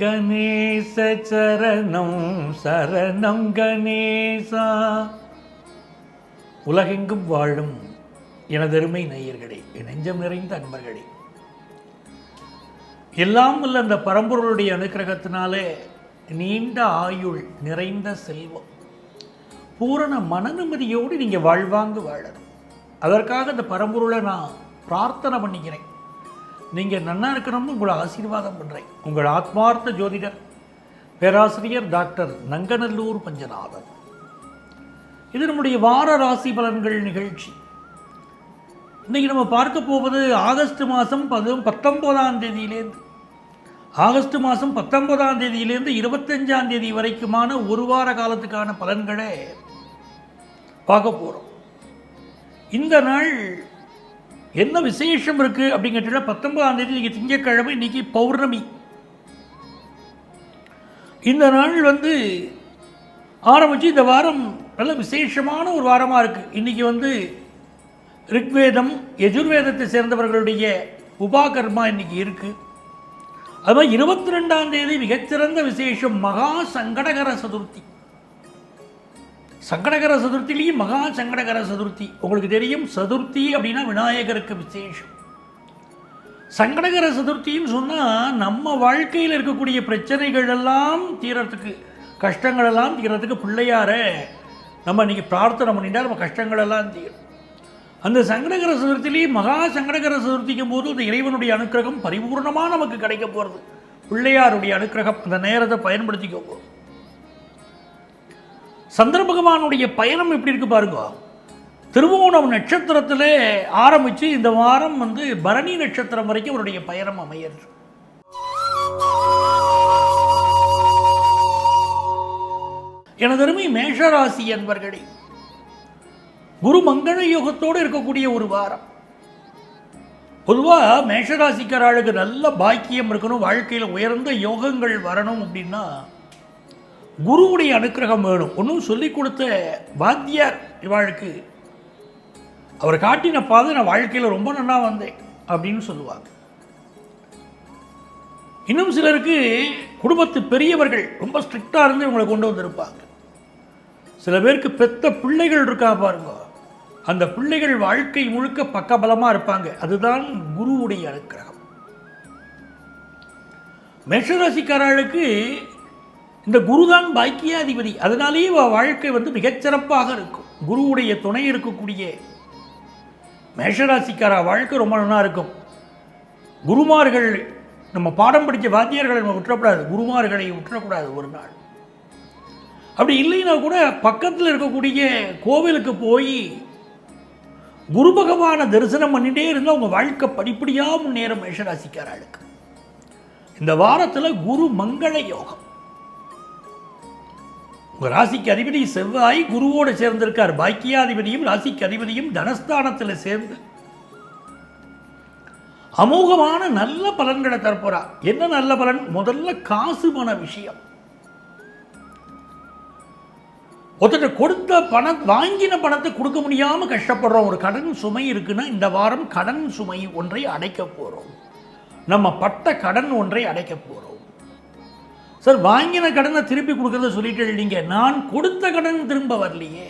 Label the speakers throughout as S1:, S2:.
S1: கணேச சரணம் சரணம் கணேசா. உலகெங்கும் வாழும் எனதருமை நேயர்களே, என் நெஞ்சம் நிறைந்த அன்பர்களே, எல்லாம் உள்ள அந்த பரம்பொருளுடைய அனுக்கிரகத்தினாலே நீண்ட ஆயுள், நிறைந்த செல்வம், பூரண மன நிம்மதியோடு நீங்கள் வாழ்வாங்கு வாழணும். அதற்காக இந்த பரம்பொருளை நான் பிரார்த்தனை பண்ணிக்கிறேன். நீங்கள் நன்னா இருக்கணும்னு உங்களை ஆசீர்வாதம் பண்ணுறேன். உங்கள் ஆத்மார்த்த ஜோதிடர் பேராசிரியர் டாக்டர் நங்கநல்லூர் பஞ்சநாதன். இது நம்முடைய வார ராசி பலன்கள் நிகழ்ச்சி. இன்றைக்கி நம்ம பார்க்க போவது ஆகஸ்ட் மாதம் 19ஆம் தேதியிலேருந்து ஆகஸ்ட் மாதம் 19ஆம் தேதியிலேருந்து 25ஆம் தேதி வரைக்குமான ஒரு வார காலத்துக்கான பலன்களை பார்க்க போகிறோம். இந்த நாள் என்ன விசேஷம் இருக்குது அப்படிங்கிறதுல 19ஆம் தேதி இன்றைக்கி திங்கட்கிழமை, இன்றைக்கி பௌர்ணமி. இந்த நாள் ஆரம்பித்து இந்த வாரம் நல்ல விசேஷமான ஒரு வாரமாக இருக்குது. இன்றைக்கி ரிக்வேதம், யஜுர்வேதத்தை சேர்ந்தவர்களுடைய உபாகர்மா இன்றைக்கி இருக்குது. அது மாதிரி 22ஆம் தேதி மிகச்சிறந்த விசேஷம் மகா சங்கடகர சதுர்த்தி. சங்கடகர சதுர்த்திலையும் மகா சங்கடகர சதுர்த்தி. உங்களுக்கு தெரியும், சதுர்த்தி அப்படின்னா விநாயகருக்கு விசேஷம். சங்கடகர சதுர்த்தின்னு சொன்னால் நம்ம வாழ்க்கையில் இருக்கக்கூடிய பிரச்சனைகள் எல்லாம் தீரத்துக்கு, கஷ்டங்கள் எல்லாம் தீரத்துக்கு பிள்ளையார நம்ம இன்றைக்கி பிரார்த்தனை பண்ணிட்டால் நம்ம கஷ்டங்கள் எல்லாம் தீரும். அந்த சங்கடகர சதுர்த்திலையும் மகா சங்கடகர சதுர்த்திக்கும் போது அந்த இறைவனுடைய அனுக்கிரகம் பரிபூர்ணமாக நமக்கு கிடைக்க போகிறது. பிள்ளையாருடைய அனுக்கிரகம், அந்த நேரத்தை பயன்படுத்திக்க போகிறோம். சந்திர பகவானுடைய பயணம் எப்படி இருக்கு பாருங்க. திருவோணம் நட்சத்திரத்தில் ஆரம்பித்து இந்த வாரம் பரணி நட்சத்திரம் வரைக்கும் அவருடைய பயணம் அமையிறது. எனதருமை மேஷராசி என்பர்களே, குரு மங்கள யோகத்தோடு இருக்கக்கூடிய ஒரு வாரம். பொதுவாக மேஷராசிக்காரர்களுக்கு நல்ல பாக்கியம் இருக்கணும், வாழ்க்கையில் உயர்ந்த யோகங்கள் வரணும் அப்படின்னா குருவுடைய அனுக்கிரகம் வேணும். ஒன்றும் சொல்லிக் கொடுத்த வாத்தியார் இவாளுக்கு அவர் காட்டின பாதை நான் வாழ்க்கையில் ரொம்ப நல்லா வந்தேன் அப்படின்னு சொல்லுவாங்க. இன்னும் சிலருக்கு குடும்பத்து பெரியவர்கள் ரொம்ப ஸ்ட்ரிக்டாக இருந்து இவங்களை கொண்டு வந்திருப்பாங்க. சில பேருக்கு பெத்த பிள்ளைகள் இருக்கா பாருங்க, அந்த பிள்ளைகள் வாழ்க்கை முழுக்க பக்கபலமாக இருப்பாங்க. அதுதான் குருவுடைய அனுக்கிரகம். மேஷராசிக்காரர்களுக்கு இந்த குருதான் பாக்கியாதிபதி. அதனாலேயே வாழ்க்கை மிகச்சிறப்பாக இருக்கும். குருவுடைய துணை இருக்கக்கூடிய மேஷராசிக்கார வாழ்க்கை ரொம்ப நல்லா இருக்கும். குருமார்கள், நம்ம பாடம் படித்த வாத்தியார்களை நம்ம விட்டுறக்கூடாது, குருமார்களை விட்டுறக்கூடாது ஒரு நாள். அப்படி இல்லைன்னா கூட பக்கத்தில் இருக்கக்கூடிய கோவிலுக்கு போய் குரு பகவானை தரிசனம் பண்ணிகிட்டே இருந்தால் உங்கள் வாழ்க்கை படிப்படியாக முன்னேறும். மேஷராசிக்காரர்களுக்கு இந்த வாரத்தில் குரு மங்கள யோகம். உங்கள் ராசிக்கு அதிபதி செவ்வாய் குருவோடு சேர்ந்திருக்கார். பாக்கியாதிபதியும் ராசிக்கு அதிபதியும் தனஸ்தானத்தில் சேர்ந்து அமோகமான நல்ல பலன்களை தரப்போறார். என்ன நல்ல பலன்? முதல்ல காசு பண விஷயம். ஒருத்தர் கொடுத்த பணம், வாங்கின பணத்தை கொடுக்க முடியாமல் கஷ்டப்படுறோம். ஒரு கடன் சுமை இருக்குன்னா இந்த வாரம் கடன் சுமை ஒன்றை அடைக்க போகிறோம். நம்ம பட்ட கடன் ஒன்றை அடைக்க போகிறோம். சார், வாங்கின கடனை திருப்பி கொடுக்கறத சொல்லிட்டு இல்லைங்க, நான் கொடுத்த கடன் திரும்ப வரலையே,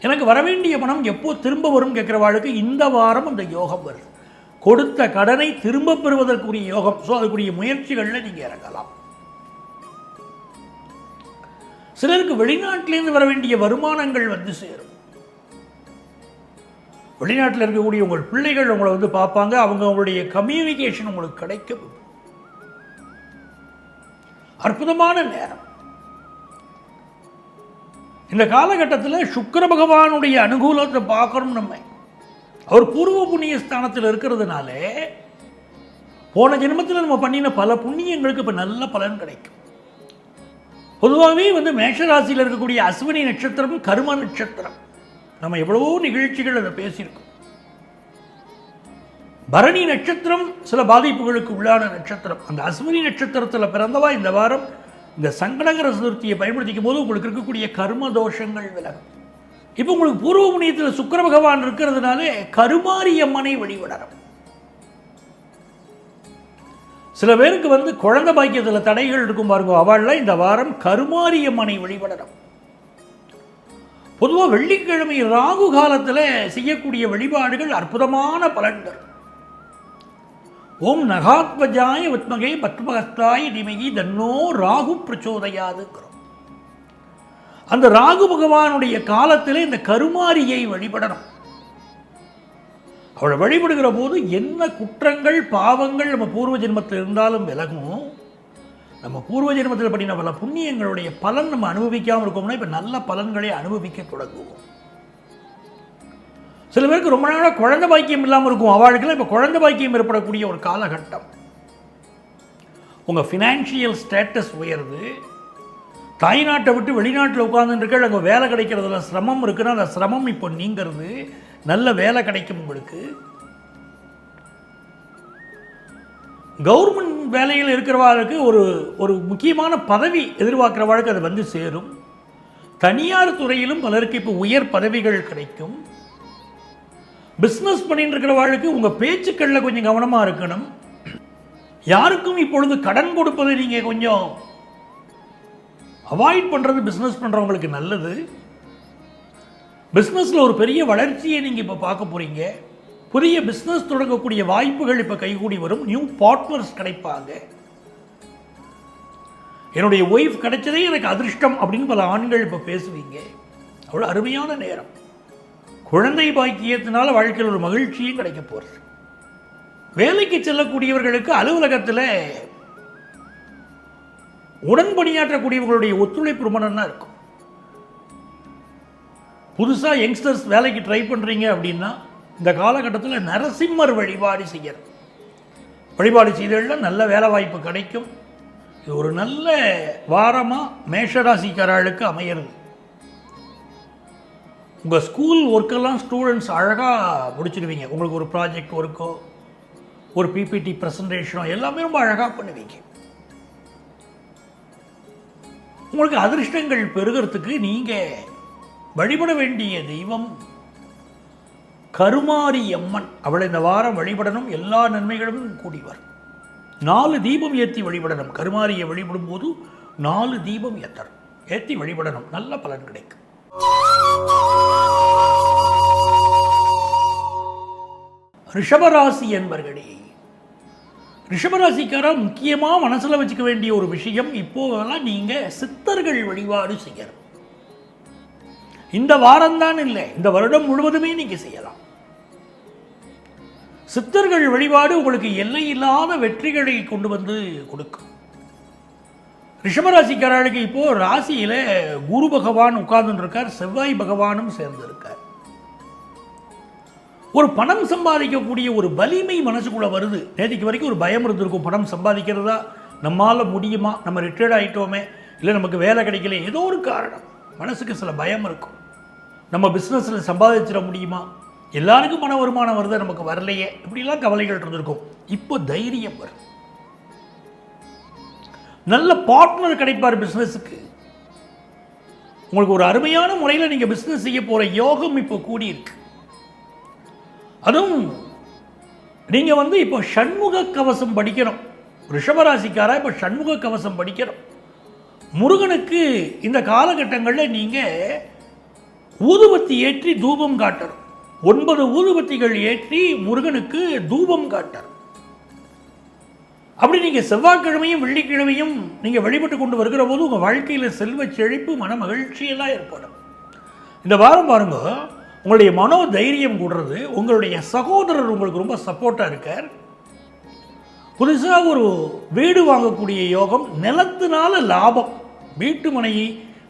S1: எனக்கு வரவேண்டிய பணம் எப்போ திரும்ப வரும் கேட்குறவாளுக்கு இந்த வாரம் அந்த யோகம் வருது. கொடுத்த கடனை திரும்ப பெறுவதற்குரிய யோகம். ஸோ அதுக்குரிய முயற்சிகளில் நீங்கள் இறங்கலாம். சிலருக்கு வெளிநாட்டிலேருந்து வர வேண்டிய வருமானங்கள் சேரும். வெளிநாட்டில் இருக்கக்கூடிய உங்கள் பிள்ளைகள் உங்களை பார்ப்பாங்க. அவங்களுடைய கம்யூனிகேஷன் உங்களுக்கு கிடைக்கும். அற்புதமான நேரம். இந்த காலகட்டத்தில் சுக்கிர பகவானுடைய அனுகூலத்தை பார்க்கணும். நம்ம அவர் பூர்வ புண்ணிய ஸ்தானத்தில் இருக்கிறதுனால போன ஜென்மத்தில் நம்ம பண்ணின பல புண்ணியங்களுக்கு இப்போ நல்ல பலன் கிடைக்கும். பொதுவாகவே மேஷராசியில் இருக்கக்கூடிய அஸ்வினி நட்சத்திரம், கர்ம நட்சத்திரம், நம்ம எவ்வளவோ நிகழ்ச்சிகள் அதை பேசியிருக்கோம். பரணி நட்சத்திரம் சில பாதிப்புகளுக்கு உள்ளான நட்சத்திரம். அந்த அஸ்வினி நட்சத்திரத்தில் பிறந்தவா இந்த வாரம் இந்த சங்கடகர சதுர்த்தியை பயன்படுத்திக்கும் போது உங்களுக்கு இருக்கக்கூடிய கர்ம தோஷங்கள் விலகும். இப்போ உங்களுக்கு பூர்வ புண்ணியத்தில் சுக்கிர பகவான் இருக்கிறதுனாலே கருமாரி அம்மனை வழிபடணும். சில பேருக்கு வந்து குழந்தை பாக்கியத்தில் தடைகள் இருக்கும் பாருங்க, அவள்லாம் இந்த வாரம் கருமாரியம்மனை வழிபடணும். பொதுவாக வெள்ளிக்கிழமை ராகு காலத்தில் செய்யக்கூடிய வழிபாடுகள் அற்புதமான பலன்கள். ஓம் நகாத்வஜாய வித்மகே பத்மஹஸ்தாய தீமகி தன்னோ ராகு பிரச்சோதயாதுங்கிறோம். அந்த ராகு பகவானுடைய காலத்தில் இந்த கருமாரியை வழிபடணும். அவளை வழிபடுகிற போது என்ன குற்றங்கள் பாவங்கள் நம்ம பூர்வ ஜென்மத்தில் இருந்தாலும் விலகும். நம்ம பூர்வ ஜென்மத்தில் பண்ணின பல புண்ணியங்களுடைய பலன் நம்ம அனுபவிக்காமல் இருக்கோம்னா இப்போ நல்ல பலன்களை அனுபவிக்க தொடங்குவோம். சில பேருக்கு ரொம்ப நாளாக குழந்தை பாக்கியம் இல்லாமல் இருக்கும், அவளுக்கெல்லாம் இப்போ குழந்தை பாக்கியம் ஏற்படக்கூடிய ஒரு காலகட்டம். உங்கள் ஃபினான்ஷியல் ஸ்டேட்டஸ் உயருது. தாய்நாட்டை விட்டு வெளிநாட்டில் உட்கார்ந்துருக்க அங்கே வேலை கிடைக்கிறதுல சிரமம் இருக்குன்னா அந்த சிரமம் இப்போ நீங்கிறது. நல்ல வேலை கிடைக்கும் உங்களுக்கு. கவர்மெண்ட் வேலையில் இருக்கிறவாளுக்கு ஒரு முக்கியமான பதவி எதிர்பார்க்கிறவாளுக்கு அது வந்து சேரும். தனியார் துறையிலும் பலருக்கு இப்போ உயர் பதவிகள் கிடைக்கும். பிஸ்னஸ் பண்ணிட்டு இருக்கிறவாளுக்கு உங்கள் பேச்சுக்களில் கொஞ்சம் கவனமாக இருக்கணும். யாருக்கும் இப்பொழுது கடன் கொடுப்பதை நீங்கள் கொஞ்சம் அவாய்ட் பண்ணுறது பிஸ்னஸ் பண்ணுறவங்களுக்கு நல்லது. பிஸ்னஸில் ஒரு பெரிய வளர்ச்சியை நீங்கள் இப்போ பார்க்க போகிறீங்க. புதிய பிஸ்னஸ் தொடங்கக்கூடிய வாய்ப்புகள் இப்போ கைகூடி வரும். நியூ பார்ட்னர்ஸ் கிடைப்பாங்க. என்னுடைய ஒய்ஃப் கிடைச்சதே எனக்கு அதிர்ஷ்டம் அப்படின்னு பல ஆண்கள் இப்போ பேசுவீங்க. அவ்வளோ அருமையான நேரம். குழந்தை பாக்கியத்தினால வாழ்க்கையில் ஒரு மகிழ்ச்சியும் கிடைக்க போகிறது. வேலைக்கு செல்லக்கூடியவர்களுக்கு அலுவலகத்தில் உடன்பணியாற்றக்கூடியவர்களுடைய ஒத்துழைப்பு ரொம்ப நல்லா இருக்கும். புதுசாக யங்ஸ்டர்ஸ் வேலைக்கு ட்ரை பண்ணுறீங்க அப்படின்னா இந்த காலகட்டத்தில் நரசிம்மர் வழிபாடு செய்யணும். வழிபாடு செய்தவர்கள் நல்ல வேலை வாய்ப்பு கிடைக்கும். இது ஒரு நல்ல வாரமாக மேஷராசிக்காரர்களுக்கு அமையிறது. உங்கள் ஸ்கூல் ஒர்க்கெல்லாம் ஸ்டூடெண்ட்ஸ் அழகாக முடிச்சிடுவீங்க. உங்களுக்கு ஒரு ப்ராஜெக்ட் ஒர்க்கோ ஒரு பிபிடி ப்ரெசன்டேஷனோ எல்லாமே ரொம்ப அழகாக பண்ணுவீங்க. உங்களுக்கு அதிர்ஷ்டங்கள் பெருகிறதுக்கு நீங்கள் வழிபட வேண்டிய தெய்வம் கருமாரி அம்மன். அவளை இந்த வாரம் வழிபடணும். எல்லா நன்மைகளும் கூடி வரும். 4 தீபம் ஏற்றி வழிபடணும். கருமாரியை வழிபடும் போது 4 தீபம் ஏற்றி வழிபடணும். நல்ல பலன் கிடைக்கும். ரிஷபராசி என்பர்களே, ரிஷபராசிக்காரர் முக்கியமாக மனசில் வச்சுக்க வேண்டிய ஒரு விஷயம், இப்போதெல்லாம் நீங்கள் சித்தர்கள் வழிபாடு செய்யணும். இந்த வாரம்தான் இல்லை, இந்த வருடம் முழுவதுமே நீங்கள் செய்யலாம். சித்தர்கள் வழிபாடு உங்களுக்கு எல்லை இல்லாத வெற்றிகளை கொண்டு வந்து கொடுக்கும். ரிஷபராசிக்காரர்களுக்கு இப்போ ராசியில குரு பகவான் உட்கார்ந்து இருக்கார், செவ்வாய் பகவானும் சேர்ந்து இருக்கார். ஒரு பணம் சம்பாதிக்கக்கூடிய ஒரு வலிமை மனசுக்குள்ள வருது. நேற்றுக்கு வரைக்கும் ஒரு பயம் இருந்திருக்கும், பணம் சம்பாதிக்கிறதா, நம்மால முடியுமா, நம்ம ரிட்டையர்ட் ஆகிட்டோமே, இல்லை நமக்கு வேலை கிடைக்கல, ஏதோ ஒரு காரணம் மனசுக்கு சில பயம் இருக்கும். நம்ம பிஸ்னஸில் சம்பாதிச்சிட முடியுமா, எல்லாருக்கும் பண வருமானம் வருது, நமக்கு வரலையே, இப்படிலாம் கவலைகள் இருந்திருக்கும். இப்போ தைரியம் வரும். நல்ல பார்ட்னர் கிடைப்பார் பிஸ்னஸுக்கு. உங்களுக்கு ஒரு அருமையான முறையில் நீங்கள் பிஸ்னஸ் செய்ய போகிற யோகம் இப்போ கூடியிருக்கு. அதுவும் நீங்கள் இப்போ ஷண்முக கவசம் படிக்கணும். ரிஷபராசிக்காரா இப்போ ஷண்முக கவசம் படிக்கணும். முருகனுக்கு இந்த காலகட்டங்களில் நீங்கள் ஊதுபத்தி ஏற்றி தூபம் காட்டணும். 9 ஊதுபத்திகள் ஏற்றி முருகனுக்கு தூபம் காட்டணும். அப்படி நீங்கள் செவ்வாய்க்கிழமையும் வெள்ளிக்கிழமையும் நீங்கள் வழிபட்டு கொண்டு வருகிற போது உங்கள் வாழ்க்கையில் செல்வ செழிப்பு, மன மகிழ்ச்சியெல்லாம் ஏற்படும். இந்த வாரம் பாருங்க, உங்களுடைய மனோ தைரியம் கூடுறது. உங்களுடைய சகோதரர் உங்களுக்கு ரொம்ப சப்போர்ட்டாக இருக்கார். புதுசாக ஒரு வீடு வாங்கக்கூடிய யோகம், நிலத்தினால லாபம், வீட்டு மனை,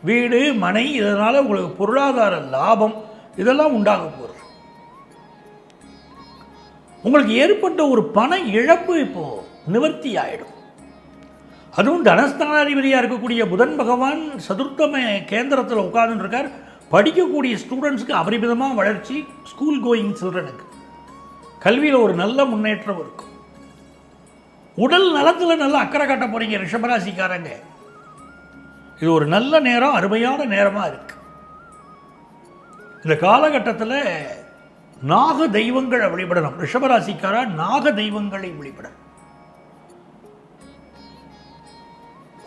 S1: வீடு மனை, இதனால் உங்களுக்கு பொருளாதார லாபம் இதெல்லாம் உண்டாக போகிறது. உங்களுக்கு ஏற்பட்ட ஒரு பண இழப்பு இப்போ நிவர்த்தி ஆகிடும். அதுவும் தனஸ்தானாதிபதியாக இருக்கக்கூடிய புதன் பகவான் சதுர்த்தம கேந்திரத்தில் உட்கார்ந்துருக்கார். படிக்கக்கூடிய ஸ்டூடெண்ட்ஸுக்கு அபரிமிதமாக வளர்ச்சி. ஸ்கூல் கோயிங் சில்ட்ரனுக்கு கல்வியில் ஒரு நல்ல முன்னேற்றம் இருக்கும். உடல் நலத்தில் நல்ல அக்கறை காட்ட போகிறீங்க ரிஷபராசிக்காரங்க. இது ஒரு நல்ல நேரம், அருமையான நேரமாக இருக்கு. இந்த காலகட்டத்தில் நாக தெய்வங்களை வழிபடணும். ரிஷபராசிக்காரா நாக தெய்வங்களை வழிபடணும்.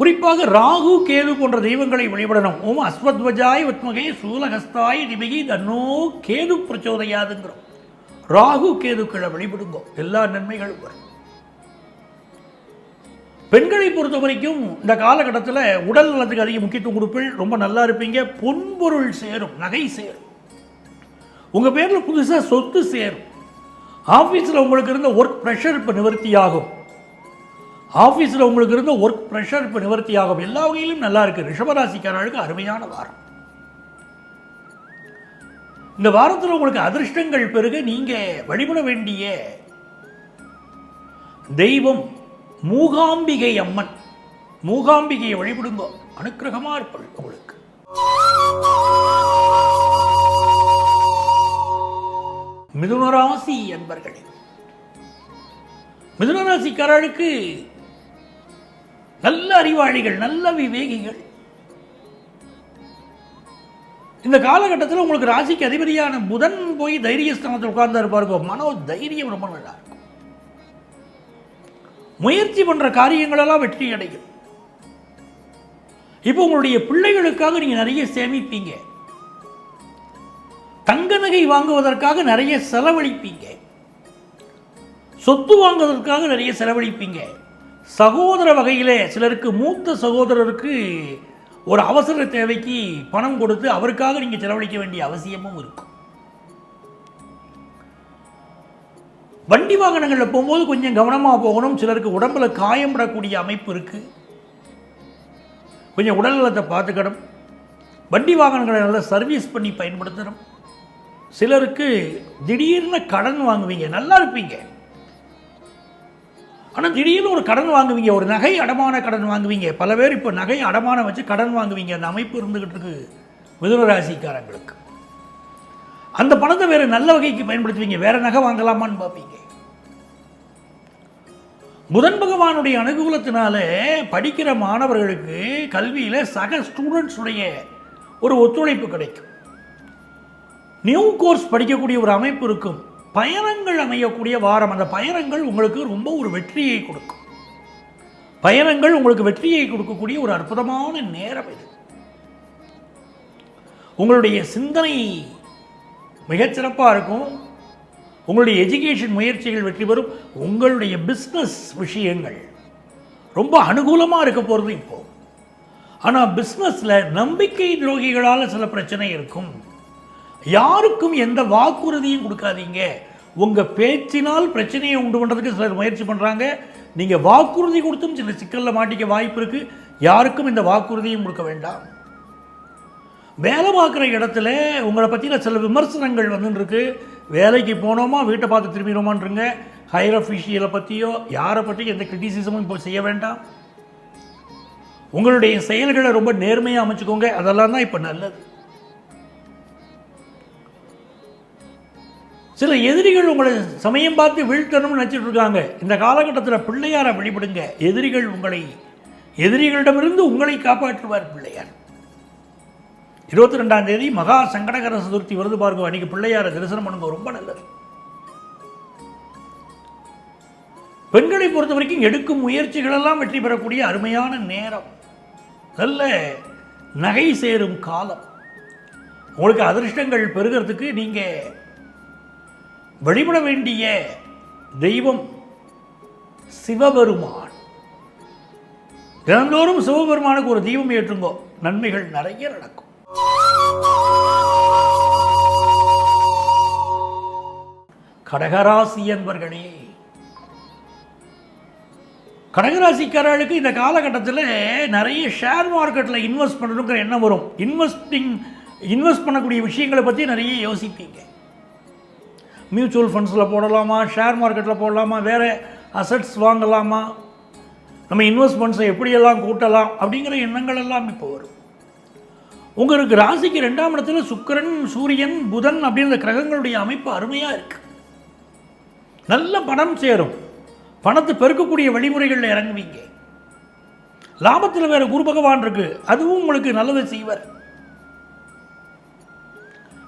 S1: குறிப்பாக ராகு கேது போன்ற தெய்வங்களை வழிபடணும். ஓம் அஸ்வத்வஜாய் வித்மகே சூலஹஸ்தாய் திமகி தன்னோ கேது பிரச்சோதயாதுங்கிறோம். ராகு கேதுக்களை வழிபடுங்கோ, எல்லா நன்மைகளும் வரும். பெண்களை பொறுத்த வரைக்கும் இந்த காலகட்டத்தில் உடல் நலத்துக்கு அதிக முக்கியத்துவம் கொடுப்பீள். ரொம்ப நல்லா இருப்பீங்க. பொன்பொருள் சேரும், நகை சேரும், உங்கள் பேரில் புதுசாக சொத்து சேரும். ஆஃபீஸில் உங்களுக்கு இருந்த ஒர்க் ப்ரெஷர் இப்போ நிவர்த்தியாகும். ஆஃபீஸில் உங்களுக்கு இருந்த ஒர்க் ப்ரெஷர் இப்போ நிவர்த்தியாகும். எல்லா வகையிலும் நல்லா இருக்குது. ரிஷபராசிக்காரர்களுக்கு அருமையான வாரம். இந்த வாரத்தில் உங்களுக்கு அதிர்ஷ்டங்கள் பெருக நீங்கள் வழிபட வேண்டிய தெய்வம் மூகாம்பிகை அம்மன். மூகாம்பிகையை வழிபடுங்க, அனுக்கிரகமாக இருப்பது உங்களுக்கு. மிதுனராசி என்பர்களே, மிதுனராசிக்காரர்களுக்கு நல்ல அறிவாளிகள், நல்ல விவேகிகள். இந்த காலகட்டத்தில் உங்களுக்கு ராசிக்கு அதிபதியான புதன் போய் தைரியஸ்தானத்தில் உட்கார்ந்து இருப்பார்கள். மனோ தைரியம் ரொம்ப நல்லா இருக்கும். முயற்சி பண்ற காரியங்களெல்லாம் வெற்றி அடையும். இப்போ உங்களுடைய பிள்ளைகளுக்காக நீங்க நிறைய சேமிப்பீங்க. தங்க நகை வாங்குவதற்காக நிறைய செலவழிப்பீங்க. சொத்து வாங்குவதற்காக நிறைய செலவழிப்பீங்க. சகோதர வகையிலே சிலருக்கு மூத்த சகோதரருக்கு ஒரு அவசர தேவைக்கு பணம் கொடுத்து அவருக்காக நீங்க செலவழிக்க வேண்டிய அவசியமும் இருக்கும். வண்டி வாகனங்களில் போகும்போது கொஞ்சம் கவனமாக போகணும். சிலருக்கு உடம்புல காயப்படக்கூடிய அமைப்பு இருக்குது. கொஞ்சம் உடல்நலத்தை பார்த்துக்கணும். வண்டி வாகனங்களை நல்லா சர்வீஸ் பண்ணி பயன்படுத்தணும். சிலருக்கு திடீர்னு கடன் வாங்குவீங்க, நல்லா இருப்பீங்க. ஆனால் திடீர்னு ஒரு கடன் வாங்குவீங்க, ஒரு நகை அடமான கடன் வாங்குவீங்க. பல பேர் இப்போ நகை அடமானம் வச்சு கடன் வாங்குவீங்க. அந்த அமைப்பு இருந்துகிட்டு இருக்கு மிதுன ராசிக்காரங்களுக்கு. அந்த பணத்தை வேறு நல்ல வகைக்கு பயன்படுத்துவீங்க. வேற நகை வாங்கலாமான்னு பார்ப்பீங்க. புதன் பகவானுடைய அனுகூலத்தினால படிக்கிற மாணவர்களுக்கு கல்வியில் சக ஸ்டூடெண்ட்ஸுடைய ஒரு ஒத்துழைப்பு கிடைக்கும். நியூ கோர்ஸ் படிக்கக்கூடிய ஒரு அமைப்பு இருக்கும். பயணங்கள் அமையக்கூடிய வாரம். அந்த பயணங்கள் உங்களுக்கு ரொம்ப ஒரு வெற்றியை கொடுக்கும். பயணங்கள் உங்களுக்கு வெற்றியை கொடுக்கக்கூடிய ஒரு அற்புதமான நேரம் இது. உங்களுடைய சிந்தனை மிகச்சிறப்பாக இருக்கும். உங்களுடைய எஜுகேஷன் முயற்சிகள் வெற்றி பெறும். உங்களுடைய பிஸ்னஸ் விஷயங்கள் ரொம்ப அனுகூலமாக இருக்க போகிறது இப்போ. ஆனால் பிஸ்னஸில் நம்பிக்கை துரோகிகளால் சில பிரச்சனை இருக்கும். யாருக்கும் எந்த வாக்குறுதியும் கொடுக்காதீங்க. உங்கள் பேச்சினால் பிரச்சனையை உண்டு பண்ணுறதுக்கு சிலர் முயற்சி பண்ணுறாங்க. நீங்கள் வாக்குறுதி கொடுத்தும் சில சிக்கலில் மாட்டிக்க வாய்ப்பு இருக்குது. யாருக்கும் இந்த வாக்குறுதியும் கொடுக்க வேண்டாம். வேலை பார்க்குற இடத்துல உங்களை பற்றின சில விமர்சனங்கள் வந்துருக்கு. வேலைக்கு போனோமா வீட்டை பார்த்து திரும்பிடுமான்றங்க. ஹையர் அஃபிஷியலை பற்றியோ யாரை பற்றியும் எந்த கிரிட்டிசிசமும் இப்போ செய்ய வேண்டாம். உங்களுடைய செயல்களை ரொம்ப நேர்மையாக அமைச்சுக்கோங்க. அதெல்லாம் தான் இப்போ நல்லது. சில எதிரிகள் உங்களை சமயம் பார்த்து வீழ்த்தணும்னு நினச்சிட்டு இருக்காங்க. இந்த காலகட்டத்தில் பிள்ளையாரை வழிபடுங்க. எதிரிகளிடமிருந்து உங்களை காப்பாற்றுவார் பிள்ளையார். 22ஆம் தேதி மகா சங்கடகர சதுர்த்தி வருது பாருங்க. அன்னைக்கு பிள்ளையாரை தரிசனம் பண்ணுங்க, ரொம்ப நல்லது. பெண்களை பொறுத்த வரைக்கும் எடுக்கும் முயற்சிகள் எல்லாம் வெற்றி பெறக்கூடிய அருமையான நேரம். நல்ல நகை சேரும் காலம். உங்களுக்கு அதிர்ஷ்டங்கள் பெருகிறதுக்கு நீங்க வழிபட வேண்டிய தெய்வம் சிவபெருமான். தினந்தோறும் சிவபெருமானுக்கு ஒரு தெய்வம் ஏற்றுங்கோ, நன்மைகள் நிறைய நடக்கும். கடகராசி என்பர்களே, கடகராசிக்காரர்களுக்கு இந்த காலகட்டத்தில் நிறைய ஷேர் மார்க்கெட்டில் இன்வெஸ்ட் பண்ணணுங்கிற எண்ணம் வரும். இன்வெஸ்ட் பண்ணக்கூடிய விஷயங்களை பற்றி நிறைய யோசிப்பீங்க. மியூச்சுவல் ஃபண்ட்ஸில் போடலாமா, ஷேர் மார்க்கெட்டில் போடலாமா, வேறு அசட்ஸ் வாங்கலாமா, நம்ம இன்வெஸ்ட்மெண்ட்ஸை எப்படியெல்லாம் கூட்டலாம் அப்படிங்கிற எண்ணங்கள் எல்லாம் இப்போ வரும். உங்களுக்கு ராசிக்கு 2ஆம் இடத்துல சுக்கிரன், சூரியன், புதன் அப்படின்ற கிரகங்களுடைய அமைப்பு அருமையாக இருக்குது. நல்ல பணம் சேரும். பணத்தை பெருக்கக்கூடிய வழிமுறைகளில் இறங்குவீங்க. லாபத்தில் வேறு குரு பகவான் இருக்கு, அதுவும் உங்களுக்கு நல்லதை செய்வார்.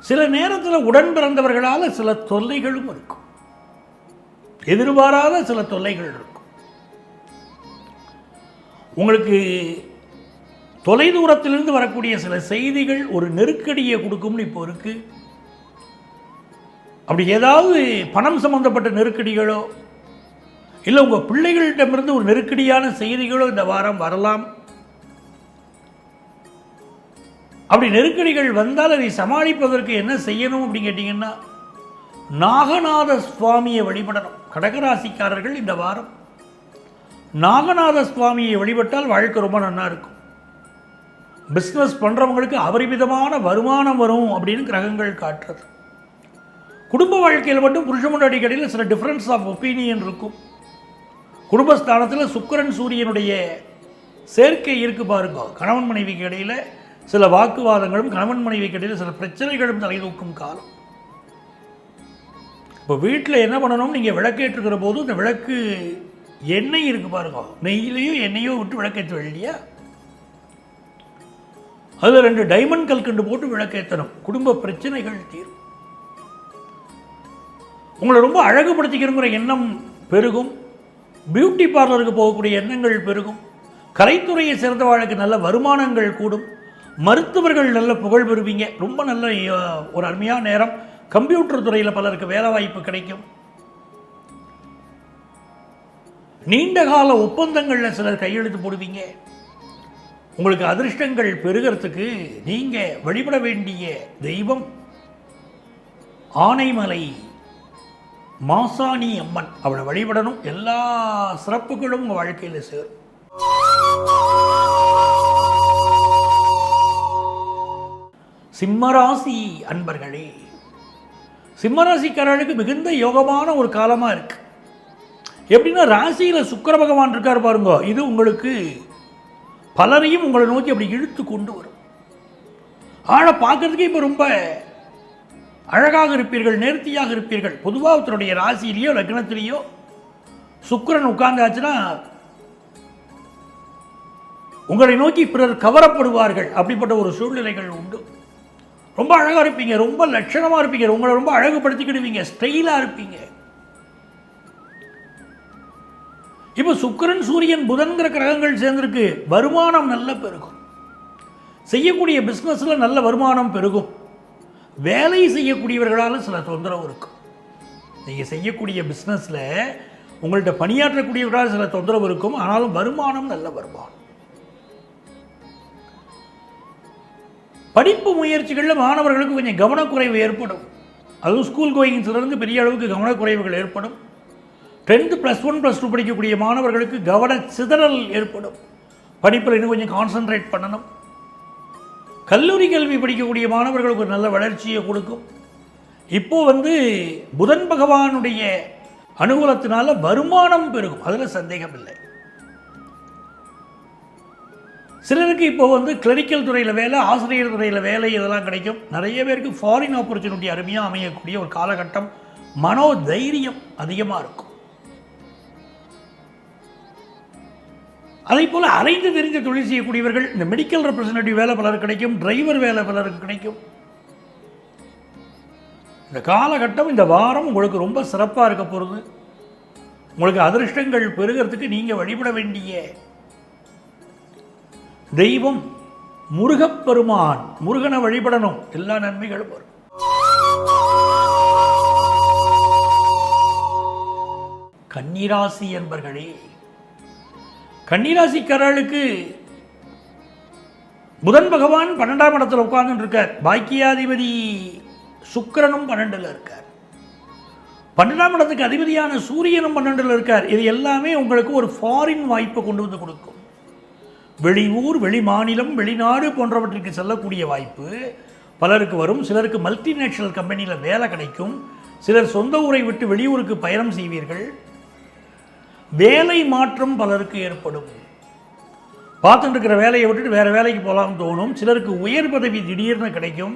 S1: சில நேரத்தில் உடன் பிறந்தவர்களால் சில தொல்லைகளும் இருக்கும். எதிர்பாராத சில தொல்லைகள் இருக்கும். உங்களுக்கு தொலைதூரத்திலிருந்து வரக்கூடிய சில செய்திகள் ஒரு நெருக்கடியை கொடுக்கும்னு இப்போ இருக்குது. அப்படி ஏதாவது பணம் சம்பந்தப்பட்ட நெருக்கடிகளோ இல்லை உங்கள் பிள்ளைகளிடமிருந்து ஒரு நெருக்கடியான செய்திகளோ இந்த வாரம் வரலாம். அப்படி நெருக்கடிகள் வந்தால் அதை சமாளிப்பதற்கு என்ன செய்யணும் அப்படின்னு கேட்டிங்கன்னா, நாகநாத சுவாமியை வழிபடணும். கடகராசிக்காரர்கள் இந்த வாரம் நாகநாத சுவாமியை வழிபட்டால் வாழ்க்கை ரொம்ப நல்லா இருக்கும். பிஸ்னஸ் பண்ணுறவங்களுக்கு அபரிமிதமான வருமானம் வரும் அப்படின்னு கிரகங்கள் காட்டுறது. குடும்ப வாழ்க்கையில் மட்டும் புருஷன் அடிக்கடியில் சில டிஃப்ரென்ஸ் ஆஃப் ஒப்பீனியன் இருக்கும். குடும்பஸ்தானத்தில் சுக்கிரன் சூரியனுடைய சேர்க்கை இருக்கு பாருங்க. கணவன் மனைவிக்கு இடையில் சில வாக்குவாதங்களும் கணவன் மனைவிக்கு இடையில் சில பிரச்சனைகளும் தலைதூக்கும் காலம். இப்போ வீட்டில் என்ன பண்ணணும், நீங்கள் விளக்கேற்றுக்கிற போது இந்த விளக்கு எண்ணெய் இருக்கு பாருங்க, நெய்யிலையோ எண்ணெயோ விட்டு விளக்கேற்ற இல்லையா, அதில் 2 டைமண்ட் கல்கண்டு போட்டு விளக்கேற்றணும். குடும்ப பிரச்சனைகள் தீரும். உங்களை ரொம்ப அழகுபடுத்திக்கிறங்கிற எண்ணம் பெருகும். பியூட்டி பார்லருக்கு போகக்கூடிய எண்ணங்கள் பெருகும். கலைத்துறையை சேர்ந்தவர்களுக்கு நல்ல வருமானங்கள் கூடும். மருத்துவர்கள் நல்ல புகழ் பெறுவீங்க. ரொம்ப நல்ல ஒரு அருமையான நேரம். கம்ப்யூட்டர் துறையில் பலருக்கு வேலை வாய்ப்பு கிடைக்கும். நீண்ட கால ஒப்பந்தங்களில் சிலர் கையெழுத்து போடுவீங்க. உங்களுக்கு அதிர்ஷ்டங்கள் பெருகிறதுக்கு நீங்கள் வழிபட வேண்டிய தெய்வம் ஆனைமலை மாசாணி அம்மன். அவளை வழிபடணும். எல்லா சிறப்புகளும் உங்கள் வாழ்க்கையில் சேரும். சிம்மராசி அன்பர்களே, சிம்மராசிக்காரர்களுக்கு மிகுந்த யோகமான ஒரு காலமாக இருக்கு. எப்படின்னா, ராசியில் சுக்கிர பகவான் இருக்கார் பாருங்க. இது உங்களுக்கு பலரையும் உங்களை நோக்கி அப்படி இழுத்து கொண்டு வரும். ஆனால் பார்க்கறதுக்கு இப்போ ரொம்ப அழகாக இருப்பீர்கள், நேர்த்தியாக இருப்பீர்கள். பொதுவாக ஒருத்தருடைய ராசியிலேயோ லக்னத்திலேயோ சுக்கிரன் உட்கார்ந்தாச்சுன்னா உங்களை நோக்கி பிறர் கவரப்படுவார்கள். அப்படிப்பட்ட ஒரு சூழ்நிலைகள் உண்டு. ரொம்ப அழகாக இருப்பீங்க, ரொம்ப லட்சணமாக இருப்பீங்க, உங்களை ரொம்ப அழகுபடுத்திக்கிடுவீங்க, ஸ்டைலாக இருப்பீங்க. இப்போ சுக்கிரன் சூரியன் புதன்கிற கிரகங்கள் சேர்ந்திருக்கு. வருமானம் நல்ல பெருகும். செய்யக்கூடிய பிஸ்னஸில் நல்ல வருமானம் பெருகும். வேலை செய்யக்கூடியவர்களால் சில தொந்தரவு இருக்கும். நீங்கள் செய்யக்கூடிய பிஸ்னஸில் உங்கள்கிட்ட பணியாற்றக்கூடியவர்களால் சில தொந்தரவு இருக்கும். ஆனாலும் வருமானம் நல்ல வருமானம். படிப்பு முயற்சிகளில் மாணவர்களுக்கு கொஞ்சம் கவனக்குறைவு ஏற்படும். அதுவும் ஸ்கூல் கோயிங்ஸ்லேருந்து பெரிய அளவுக்கு கவனக்குறைவுகள் ஏற்படும். 10th +1 +2 படிக்கக்கூடிய மாணவர்களுக்கு கவன சிதறல் ஏற்படும். படிப்பில் இன்னும் கொஞ்சம் கான்சன்ட்ரேட் பண்ணணும். கல்லூரி கல்வி படிக்கக்கூடிய மாணவர்களுக்கு ஒரு நல்ல வளர்ச்சியை கொடுக்கும். இப்போது புதன் பகவானுடைய அனுகூலத்தினால வருமானம் பெருகும். அதில் சந்தேகம் இல்லை. சிலருக்கு இப்போ கிளரிக்கல் துறையில் வேலை, ஆசிரியர் துறையில் வேலை, இதெல்லாம் கிடைக்கும். நிறைய பேருக்கு ஃபாரின் ஆப்பர்ச்சுனிட்டி அருமையாக அமையக்கூடிய ஒரு காலகட்டம். மனோ தைரியம் அதிகமாக இருக்கும். அதே போல் அரைந்து தெரிஞ்ச தொழில் செய்யக்கூடியவர்கள், இந்த மெடிக்கல் ரெப்ரசன்டேட்டிவ் வேலை பலருக்கு கிடைக்கும், டிரைவர் வேலை பலருக்கு கிடைக்கும். இந்த காலகட்டம், இந்த வாரம் உங்களுக்கு ரொம்ப சிறப்பாக இருக்க போகிறது. உங்களுக்கு அதிர்ஷ்டங்கள் பெருகிறதுக்கு நீங்கள் வழிபட வேண்டிய தெய்வம் முருகப்பெருமான். முருகனை வழிபடணும். எல்லா நன்மைகளும் வரும். கன்னிராசி என்பர்களே, கன்னிராசிக்காரர்களுக்கு புதன் பகவான் 12ஆம் இடத்துல உட்கார்ந்து இருக்கார். பாக்கியாதிபதி சுக்கிரனும் 12ல் இருக்கார். 12ஆம் இடத்துக்கு அதிபதியான சூரியனும் 12ல் இருக்கார். இது எல்லாமே உங்களுக்கு ஒரு ஃபாரின் வாய்ப்பை கொண்டு வந்து கொடுக்கும். வெளியூர், வெளி மாநிலம், வெளிநாடு போன்றவற்றுக்கு செல்லக்கூடிய வாய்ப்பு பலருக்கு வரும். சிலருக்கு மல்டிநேஷனல் கம்பெனியில் வேலை கிடைக்கும். சிலர் சொந்த ஊரை விட்டு வெளியூருக்கு பயணம் செய்வீர்கள். வேலை மாற்றம் பலருக்கு ஏற்படும். பார்த்துட்டு இருக்கிற வேலையை விட்டுட்டு வேறு வேலைக்கு போகலாம்னு தோணும். சிலருக்கு உயர் பதவி திடீர்னு கிடைக்கும்.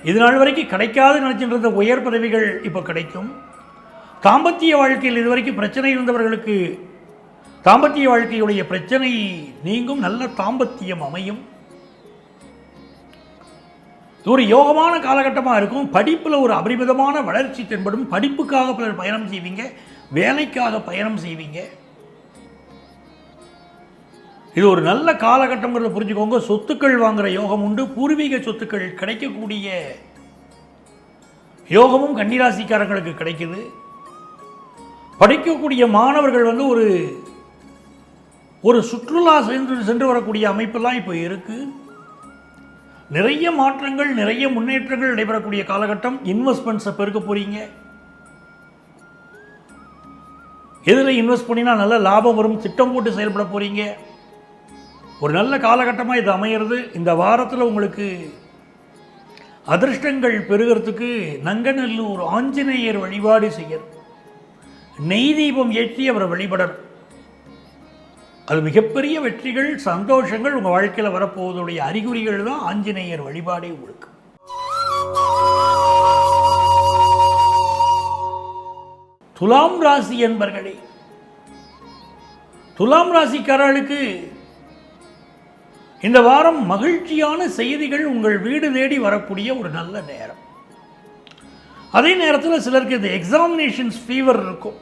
S1: இது நாள் வரைக்கும் கிடைக்காது நினச்சிட்டு இருந்த உயர் பதவிகள் இப்போ கிடைக்கும். தாம்பத்திய வாழ்க்கையில் இதுவரைக்கும் பிரச்சனை இருந்தவர்களுக்கு தாம்பத்திய வாழ்க்கையுடைய பிரச்சனை நீங்கும். நல்ல தாம்பத்தியம் அமையும். ஒரு யோகமான காலகட்டமாக இருக்கும். படிப்பில் ஒரு அபரிமிதமான வளர்ச்சி தென்படும். படிப்புக்காக பலர் பயணம் செய்வீங்க, வேலைக்காக பயணம் செய்வீங்க. இது ஒரு நல்ல காலகட்டங்கிறத புரிஞ்சுக்கோங்க. சொத்துக்கள் வாங்குகிற யோகம் உண்டு. பூர்வீக சொத்துக்கள் கிடைக்கக்கூடிய யோகமும் கன்னிராசிக்காரங்களுக்கு கிடைக்குது. படிக்கக்கூடிய மாணவர்கள் வந்து ஒரு சுற்றுலா சென்று வரக்கூடிய அமைப்பெல்லாம் இப்போ இருக்கு. நிறைய மாற்றங்கள், நிறைய முன்னேற்றங்கள் நடைபெறக்கூடிய காலகட்டம். இன்வெஸ்ட்மெண்ட்ஸை பெருக்க போறீங்க. எதில் இன்வெஸ்ட் பண்ணினா நல்ல லாபம் வரும், திட்டம் போட்டு செயல்பட போறீங்க. ஒரு நல்ல காலகட்டமாக இது அமையிறது. இந்த வாரத்தில் உங்களுக்கு அதிர்ஷ்டங்கள் பெருகிறதுக்கு நங்கநல்லூர் ஆஞ்சநேயர் வழிபாடு செய்யணும். நெய் தீபம் ஏற்றி அவரை வழிபடணும். அது மிகப்பெரிய வெற்றிகள், சந்தோஷங்கள் உங்கள் வாழ்க்கையில் வரப்போவதுடைய அறிகுறிகள் தான் ஆஞ்சநேயர் வழிபாடே உங்களுக்கு. துலாம் ராசி என்பர்களே, துலாம் ராசிக்காரர்களுக்கு இந்த வாரம் மகிழ்ச்சியான செய்திகள் உங்கள் வீடு தேடி வரக்கூடிய ஒரு நல்ல நேரம். அதே நேரத்தில் சிலருக்கு இந்த எக்ஸாமினேஷன்ஸ் ஃபீவர் இருக்கும்.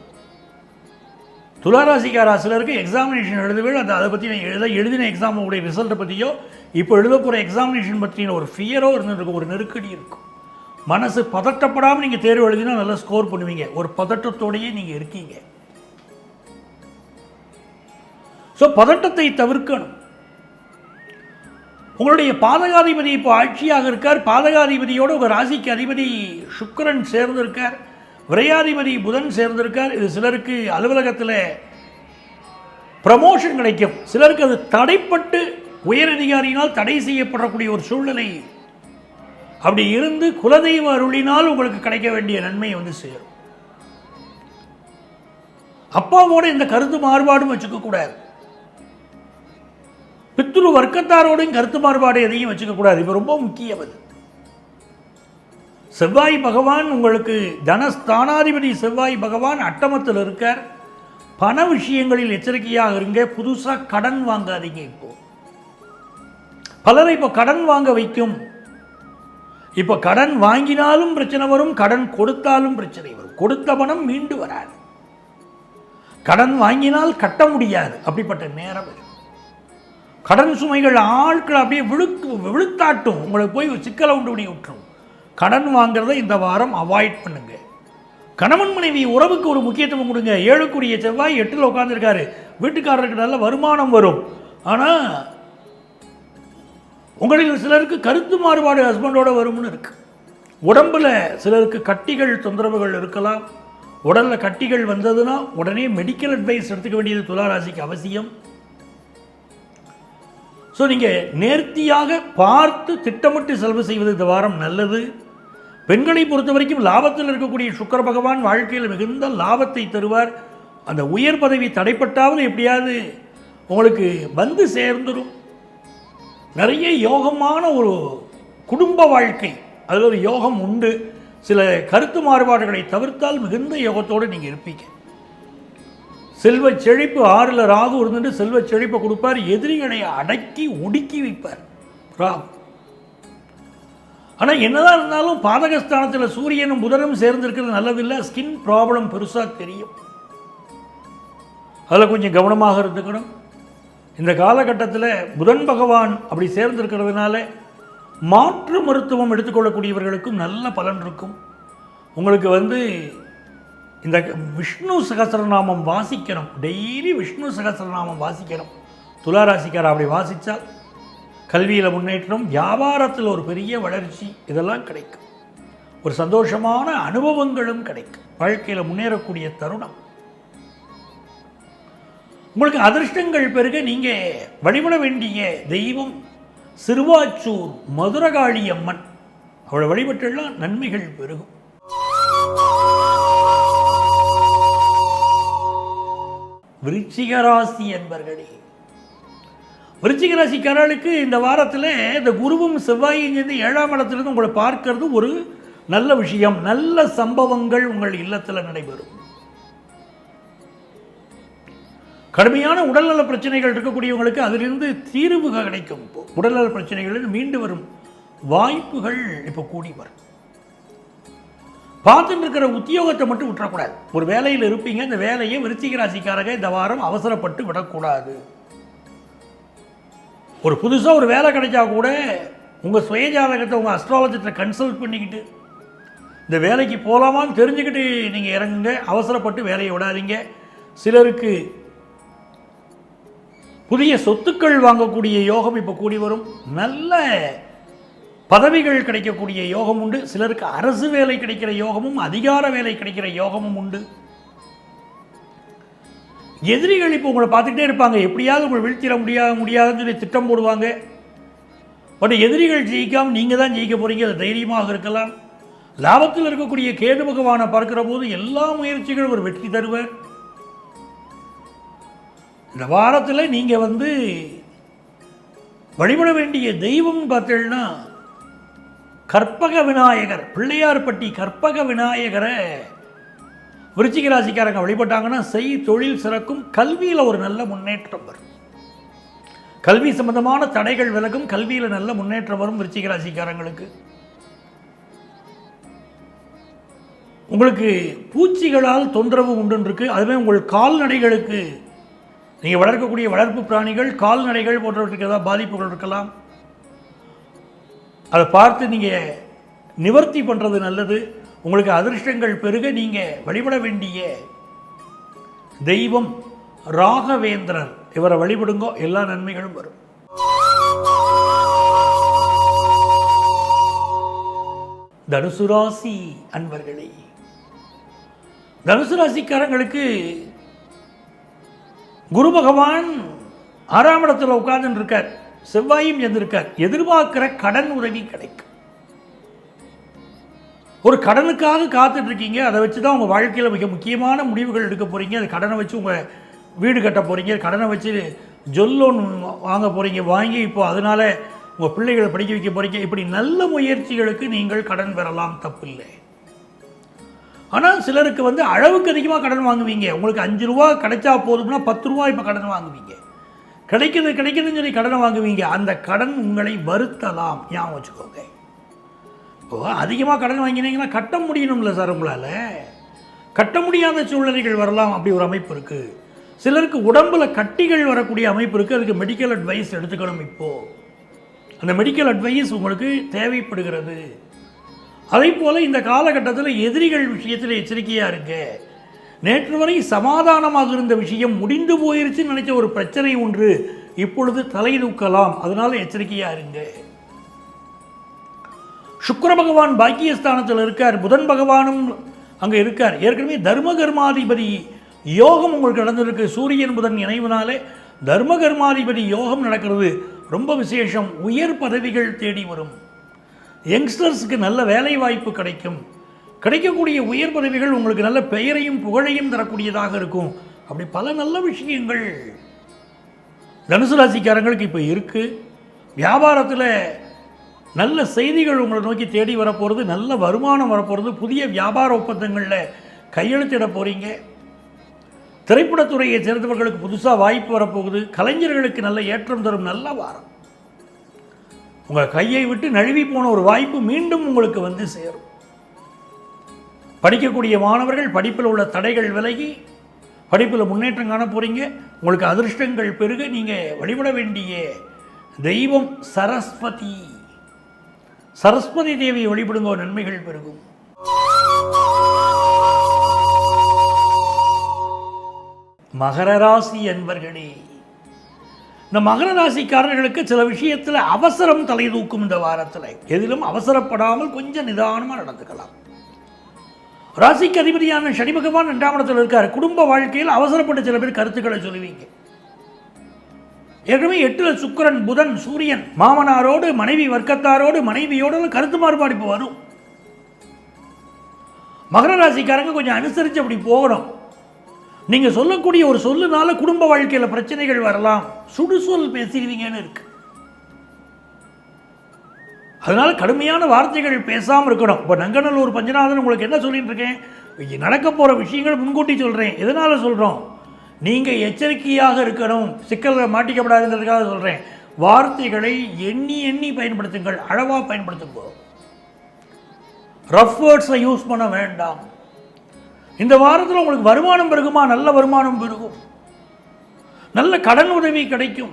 S1: துளாராசிக்காரா சிலருக்கு எக்ஸாமினேஷன் எழுதுவேள், அதை பற்றி எழுதின எக்ஸாமுடைய ரிசல்ட்டை பற்றியோ இப்போ எழுத போகிற எக்ஸாமினேஷன் பற்றின ஒரு ஃபியரோ இருந்துருக்கும், ஒரு நெருக்கடி இருக்கும். மனசு பதட்டப்படாமல் நீங்கள் தேர்வு எழுதினா நல்லா ஸ்கோர் பண்ணுவீங்க. ஒரு பதட்டத்தோடையே நீங்கள் இருக்கீங்க. ஸோ பதட்டத்தை தவிர்க்கணும். உங்களுடைய பாதகாதிபதி இப்போ ஆட்சியாக இருக்கார். பாதகாதிபதியோடு உங்கள் ராசிக்கு அதிபதி சுக்கிரன் சேர்ந்திருக்கார். விரையாதிபதி புதன் சேர்ந்திருக்கார். இது சிலருக்கு அலுவலகத்தில் ப்ரமோஷன் கிடைக்கும். சிலருக்கு அது தடைப்பட்டு உயரதிகாரியினால் தடை செய்யப்படக்கூடிய ஒரு சூழ்நிலை அப்படி இருந்து குலதெய்வ அருளினால் உங்களுக்கு கிடைக்க வேண்டிய நன்மை வந்து சேரும். அப்பாவோட இந்த கருத்து மாறுபாடும் வச்சுக்க கூடாது. பித்ரு வர்க்கத்தாரோடையும் கருத்து மாறுபாடு எதையும் வச்சுக்க கூடாது. இப்போ ரொம்ப முக்கியம். அது செவ்வாய் பகவான் உங்களுக்கு தனஸ்தானாதிபதி செவ்வாய் பகவான் அட்டமத்தில் இருக்கார். பண விஷயங்களில் எச்சரிக்கையாக இருங்க. புதுசாக கடன் வாங்காதீங்க. இப்போ பலரை இப்போ கடன் வாங்க வைக்கும். இப்போ கடன் வாங்கினாலும் பிரச்சனை வரும், கடன் கொடுத்தாலும் பிரச்சனை வரும். கொடுத்த பணம் மீண்டு வராது. கடன் வாங்கினால் கட்ட முடியாது. அப்படிப்பட்ட நேரம் வரும். கடன் சுமைகள் ஆட்கள் அப்படியே விழுத்தாட்டும். உங்களுக்கு போய் சிக்கலை உண்டு பண்ணி விட்டுரும். கடன் வாங்கிறத இந்த வாரம் அவாய்ட் பண்ணுங்க. கணவன் மனைவி உறவுக்கு ஒரு முக்கியத்துவம் கொடுங்க. 7க்குரிய செவ்வாய் 8ல் உட்காந்துருக்காரு. வீட்டுக்காரருக்கு நல்ல வருமானம் வரும். ஆனால் உங்களில் சிலருக்கு கருத்து மாறுபாடு ஹஸ்பண்டோட வரும்னு இருக்கு. உடம்புல சிலருக்கு கட்டிகள் தொந்தரவுகள் இருக்கலாம். உடலில் கட்டிகள் வந்ததுன்னா உடனே மெடிக்கல் அட்வைஸ் எடுத்துக்க வேண்டியது துளாராசிக்கு அவசியம். ஸோ நீங்கள் நேர்த்தியாக பார்த்து திட்டமிட்டு செலவு செய்வது இந்த வாரம் நல்லது. பெண்களை பொறுத்த வரைக்கும் லாபத்தில் இருக்கக்கூடிய சுக்கிர பகவான் வாழ்க்கையில் மிகுந்த லாபத்தை தருவார். அந்த உயர் பதவி தடைப்பட்டாவது எப்படியாவது உங்களுக்கு வந்து சேர்ந்துடும். நிறைய யோகமான ஒரு குடும்ப வாழ்க்கை, அதில் ஒரு யோகம் உண்டு. சில கருத்து மாறுபாடுகளை தவிர்த்தால் மிகுந்த யோகத்தோடு நீங்கள் இருப்பீங்க. செல்வ செழிப்பு 6ல் ராகு இருந்துட்டு செல்வ செழிப்பை கொடுப்பார். எதிரிகளை அடக்கி ஒடுக்கி வைப்பார் ராகு. ஆனால் என்னதான் இருந்தாலும் பாதகஸ்தானத்தில் சூரியனும் புதனும் சேர்ந்திருக்கிறது நல்லதில்லை. ஸ்கின் ப்ராப்ளம் பெருசாக தெரியும். அதில் கொஞ்சம் கவனமாக இருந்துக்கணும். இந்த காலகட்டத்தில் புதன் பகவான் அப்படி சேர்ந்திருக்கிறதுனால மாற்று மருத்துவம் எடுத்துக்கொள்ளக்கூடியவர்களுக்கும் நல்ல பலன் இருக்கும். உங்களுக்கு வந்து இந்த விஷ்ணு சகஸ்ரநாமம் வாசிக்கணும். டெய்லி விஷ்ணு சகஸ்ரநாமம் வாசிக்கணும். துளாராசிக்கார் அப்படி வாசித்தால் கல்வியில் முன்னேற்றம், வியாபாரத்தில் ஒரு பெரிய வளர்ச்சி, இதெல்லாம் கிடைக்கும். ஒரு சந்தோஷமான அனுபவங்களும் கிடைக்கும். வாழ்க்கையில் முன்னேறக்கூடிய தருணம். உங்களுக்கு அதிர்ஷ்டங்கள் பெருக நீங்கள் வழிபட வேண்டிய தெய்வம் சிறுவாச்சூர் மதுரகாளி அம்மன். அவளை வழிபட்டெல்லாம் நன்மைகள் பெருகும். விருச்சிக ராசி என்பர்களே, விருச்சிக ராசிக்காரர்களுக்கு இந்த வாரத்தில் இந்த குருவும் செவ்வாயும் சேர்ந்து 7ஆம் இடத்திலிருந்து உங்களை பார்க்கறது ஒரு நல்ல விஷயம். நல்ல சம்பவங்கள் உங்கள் இல்லத்தில் நடைபெறும். கடுமையான உடல்நல பிரச்சனைகள் இருக்கக்கூடியவங்களுக்கு அதிலிருந்து தீர்வு கிடைக்கும். உடல்நல பிரச்சனைகளில் மீண்டு வரும் வாய்ப்புகள் இப்போ கூடி வரும். பார்த்துட்டு இருக்கிற உத்தியோகத்தை மட்டும் விட்டுறக்கூடாது. ஒரு வேலையில் இருப்பீங்க, இந்த வேலையை விருச்சிக ராசிக்காரங்க இந்த வாரம் அவசரப்பட்டு விடக்கூடாது. ஒரு புதுசாக ஒரு வேலை கிடைச்சா கூட உங்கள் சுயஜாதகத்தை உங்கள் அஸ்ட்ராலஜிஸ்ட்டை கன்சல்ட் பண்ணிக்கிட்டு இந்த வேலைக்கு போகலாமான்னு தெரிஞ்சுக்கிட்டு நீங்கள் இறங்குங்க. அவசரப்பட்டு வேலையை விடாதீங்க. சிலருக்கு புதிய சொத்துக்கள் வாங்கக்கூடிய யோகம் இப்போ கூடி வரும். நல்ல பதவிகள் கிடைக்கக்கூடிய யோகம் உண்டு. சிலருக்கு அரசு வேலை கிடைக்கிற யோகமும் அதிகார வேலை கிடைக்கிற யோகமும் உண்டு. எதிரிகள் இப்போ உங்களை பார்த்துக்கிட்டே இருப்பாங்க, எப்படியாவது உங்களை வீழ்த்திட முடியாதுன்னு சொல்லி திட்டம் போடுவாங்க. பட் எதிரிகள் ஜெயிக்காமல் நீங்கள் தான் ஜெயிக்க போகிறீங்க, அது தைரியமாக இருக்கலாம். லாபத்தில் இருக்கக்கூடிய கேது பகவானை பார்க்கிற போது எல்லா முயற்சிகளும் ஒரு வெற்றி தருவார். இந்த வாரத்தில் நீங்கள் வழிபட வேண்டிய தெய்வம் பார்த்தீங்கன்னா கற்பக விநாயகர், பிள்ளையார்பட்டி கற்பக விநாயகரை விருச்சிக ராசிக்காரங்க வழிபட்டாங்கன்னா தொழில் சிறக்கும், கல்வியில் ஒரு நல்ல முன்னேற்றம் வரும். கல்வி சம்பந்தமான தடைகள் விலகும், கல்வியில் நல்ல முன்னேற்றம் வரும். விருச்சிக ராசிக்காரங்களுக்கு உங்களுக்கு பூச்சிகளால் தொந்தரவு உண்டு இருக்கு. அதுவே உங்கள் கால்நடைகளுக்கு நீங்கள் வளர்க்கக்கூடிய வளர்ப்பு பிராணிகள் கால்நடைகள் போன்றவற்றுக்கு ஏதாவது பாதிப்புகள் இருக்கலாம். அதை பார்த்து நீங்கள் நிவர்த்தி பண்ணுறது நல்லது. உங்களுக்கு அதிர்ஷ்டங்கள் பெருக நீங்கள் வழிபட வேண்டிய தெய்வம் ராகவேந்திரர். இவரை வழிபடுங்கோ, எல்லா நன்மைகளும் வரும். தனுசு ராசி அன்பர்களே, தனுசு ராசிக்காரங்களுக்கு குரு பகவான் 6ஆம் இடத்துல உட்கார்ந்து இருக்கார், செவ்வாயும் இருந்திருக்கார். எதிர்பார்க்கிற கடன் உதவி கிடைக்கும். ஒரு கடனுக்காக காத்துட்டு இருக்கீங்க, அதை வச்சு தான் உங்கள் வாழ்க்கையில் மிக முக்கியமான முடிவுகள் எடுக்க போகிறீங்க. அந்த கடனை வச்சு உங்கள் வீடு கட்ட போகிறீங்க, கடனை வச்சு ஜொல் லோன் வாங்க போகிறீங்க, வாங்கி இப்போ அதனால் உங்கள் பிள்ளைகளை படிக்க வைக்க போகிறீங்க. இப்படி நல்ல முயற்சிகளுக்கு நீங்கள் கடன் பெறலாம், தப்பில்லை. ஆனால் சிலருக்கு அளவுக்கு அதிகமாக கடன் வாங்குவீங்க. உங்களுக்கு 5 ரூபா கிடைச்சா போதும்னா 10 ரூபா இப்போ கடன் வாங்குவீங்க. கிடைக்குதுன்னு சொல்லி கடனை வாங்குவீங்க. அந்த கடன் உங்களை வருத்தலாம், ஞாபகம் வச்சுக்கோங்க. இப்போ அதிகமாக கடன் வாங்கினீங்கன்னா கட்ட முடியணும்ல சார், உங்களால் கட்ட முடியாத சூழ்நிலைகள் வரலாம். அப்படி ஒரு அமைப்பு இருக்குது. சிலருக்கு உடம்புல கட்டிகள் வரக்கூடிய அமைப்பு இருக்குது. அதுக்கு மெடிக்கல் அட்வைஸ் எடுத்துக்கணும். இப்போது அந்த மெடிக்கல் அட்வைஸ் உங்களுக்கு தேவைப்படுகிறது. அதே போல் இந்த காலகட்டத்தில் எதிரிகள் விஷயத்தில் எச்சரிக்கையாக இருங்க. நேற்று வரை சமாதானமாக இருந்த விஷயம் முடிந்து போயிருச்சுன்னு நினைச்ச ஒரு பிரச்சனை ஒன்று இப்பொழுது தலை தூக்கலாம். அதனால எச்சரிக்கையாக இருங்க. சுக்கிர பகவான் பாக்கியஸ்தானத்தில் இருக்கார், புதன் பகவானும் அங்கே இருக்கார். ஏற்கனவே தர்ம கர்மாதிபதி யோகம் உங்களுக்கு நடந்திருக்கு. சூரியன் புதன் இணைவினாலே தர்ம கர்மாதிபதி யோகம் நடக்கிறது. ரொம்ப விசேஷம். உயர் பதவிகள் தேடி வரும். யங்ஸ்டர்ஸுக்கு நல்ல வேலை வாய்ப்பு கிடைக்கும். கிடைக்கக்கூடிய உயர் பதவிகள் உங்களுக்கு நல்ல பெயரையும் புகழையும் தரக்கூடியதாக இருக்கும். அப்படி பல நல்ல விஷயங்கள் தனுசு ராசிக்காரங்களுக்கு இப்போ இருக்குது. வியாபாரத்தில் நல்ல செய்திகள் உங்களை நோக்கி தேடி வரப்போகிறது. நல்ல வருமானம் வரப்போகிறது. புதிய வியாபார ஒப்பந்தங்களில் கையெழுத்திட போகிறீங்க. திரைப்படத்துறையை சேர்ந்தவர்களுக்கு புதுசாக வாய்ப்பு வரப்போகுது. கலைஞர்களுக்கு நல்ல ஏற்றம் தரும் நல்ல வாரம். உங்கள் கையை விட்டு நழுவி போன ஒரு வாய்ப்பு மீண்டும் உங்களுக்கு சேரும். படிக்கக்கூடிய மாணவர்கள் படிப்பில் உள்ள தடைகள் விலகி படிப்பில் முன்னேற்றம் காண போகிறீங்க. உங்களுக்கு அதிர்ஷ்டங்கள் பெருக நீங்கள் வழிபட வேண்டிய தெய்வம் சரஸ்வதி. சரஸ்வதி தேவியை வழிபடுங்க, நன்மைகள் பெருகும். மகர ராசி அன்பர்களே, இந்த மகர ராசிக்காரர்களுக்கு சில விஷயத்தில் அவசரம் தலை தூக்கும். இந்த வாரத்தில் எதிலும் அவசரப்படாமல் கொஞ்சம் நிதானமாக நடந்துக்கலாம். ராசிக்கு அதிபதியான சனி பகவான் 2ஆம் இடத்தில் இருக்கார். குடும்ப வாழ்க்கையில் அவசரப்பட்டு சில பேர் கருத்துக்களை சொல்லுவீங்க. ஏற்கனவே 8ல் சுக்கிரன், புதன், சூரியன், மாமனாரோடு மனைவி வர்க்கத்தாரோடு மனைவியோடு கருத்து மாறுபாடு இப்போ வரும். மகர ராசிக்காரங்க கொஞ்சம் அனுசரித்து அப்படி போகணும். நீங்கள் சொல்லக்கூடிய ஒரு சொல்லுனால குடும்ப வாழ்க்கையில் பிரச்சனைகள் வரலாம். சுடுசொல் பேசிடுவீங்கன்னு இருக்கு. அதனால கடுமையான வார்த்தைகள் பேசாமல் இருக்கணும். இப்போ நங்கநல்லூர் பஞ்சநாதன் உங்களுக்கு என்ன சொல்லிட்டு இருக்கேன், நடக்க போகிற விஷயங்கள் முன்கூட்டி சொல்கிறேன். எதனால் சொல்கிறோம், நீங்கள் எச்சரிக்கையாக இருக்கணும், சிக்கலில் மாட்டிக்கப்படாதுங்கிறதுக்காக சொல்கிறேன். வார்த்தைகளை எண்ணி எண்ணி பயன்படுத்துங்கள், அளவாக பயன்படுத்துங்க. ரஃப் வேர்ட்ஸை யூஸ் பண்ண வேண்டாம். இந்த வாரத்தில் உங்களுக்கு வருமானம் பெருகுமா? நல்ல வருமானம் பெருகும். நல்ல கடன் உதவி கிடைக்கும்.